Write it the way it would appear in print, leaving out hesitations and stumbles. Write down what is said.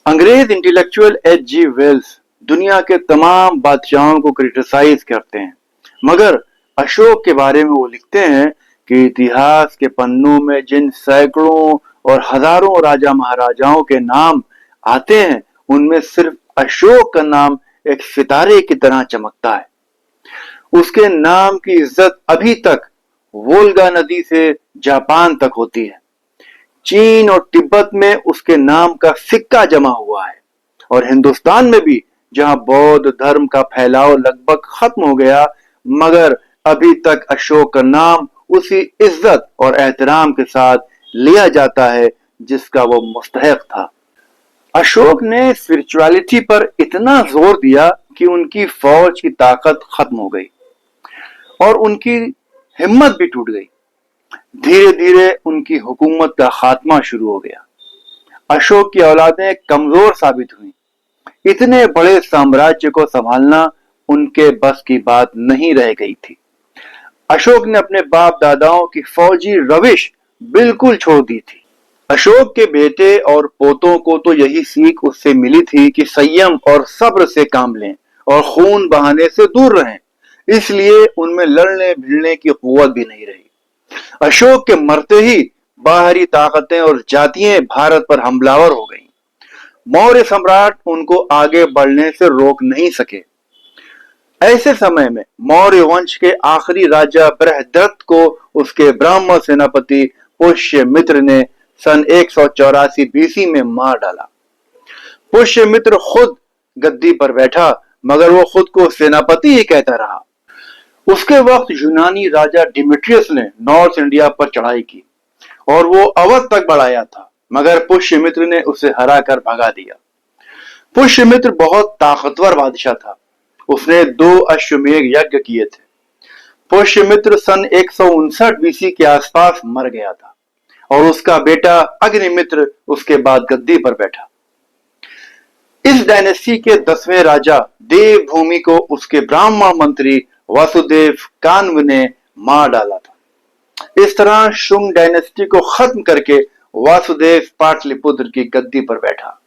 अंग्रेज intellectual H.G. Wales दुनिया के तमाम बादशाहों को क्रिटिसाइज करते हैं, मगर अशोक के बारे में वो लिखते हैं कि इतिहास के पन्नों में जिन सैकड़ों और हजारों राजा महाराजाओं के नाम आते हैं, उनमें सिर्फ अशोक का नाम एक सितारे की तरह चमकता है। उसके नाम की इज्जत अभी तक वोल्गा नदी से जापान तक होती है। चीन और तिब्बत में उसके नाम का सिक्का जमा हुआ है, और हिंदुस्तान में भी, जहां बौद्ध धर्म का फैलाव लगभग खत्म हो गया, मगर अभी तक अशोक का नाम उसी इज्जत और एहतराम के साथ लिया जाता है जिसका वो मुस्तहक था। अशोक ने स्पिरिचुअलिटी पर इतना जोर दिया कि उनकी फौज की ताकत खत्म हो गई और उनकी हिम्मत भी टूट गई। धीरे धीरे उनकी हुकूमत का खात्मा शुरू हो गया। अशोक की औलादें कमजोर साबित हुई। इतने बड़े साम्राज्य को संभालना उनके बस की बात नहीं रह गई थी। अशोक ने अपने बाप दादाओं की फौजी रविश बिल्कुल छोड़ दी थी। अशोक के बेटे और पोतों को तो यही सीख उससे मिली थी कि संयम और सब्र से काम लें और खून बहाने से दूर रहें। इसलिए उनमें लड़ने भिड़ने की कुव्वत भी नहीं रही। अशोक के मरते ही बाहरी ताकतें और जातियां भारत पर हमलावर हो गईं। मौर्य सम्राट उनको आगे बढ़ने से रोक नहीं सके। ऐसे समय में मौर्य वंश के आखिरी राजा बृहद्रथ को उसके ब्राह्मण सेनापति पुष्यमित्र ने सन 184 बीसी में मार डाला। पुष्यमित्र खुद गद्दी पर बैठा, मगर वो खुद को सेनापति ही कहता रहा। उसके वक्त यूनानी राजा डिमिट्रियस ने नॉर्थ इंडिया पर चढ़ाई की और वो अवध तक बढ़ाया था, मगर पुष्यमित्र ने उसे हराकर भगा दिया। पुष्यमित्र बहुत ताकतवर बादशाह था। उसने 2 अश्वमेध यज्ञ किए थे। पुष्यमित्र सन 159 बीसी के आसपास मर गया था और उसका बेटा अग्निमित्र उसके बाद गद्दी पर बैठा। इस डायनेस्टी के 10वें राजा देवभूमि को उसके ब्राह्मण मंत्री वासुदेव कान्व ने मार डाला था। इस तरह शुंग डायनेस्टी को खत्म करके वासुदेव पाटलिपुत्र की गद्दी पर बैठा।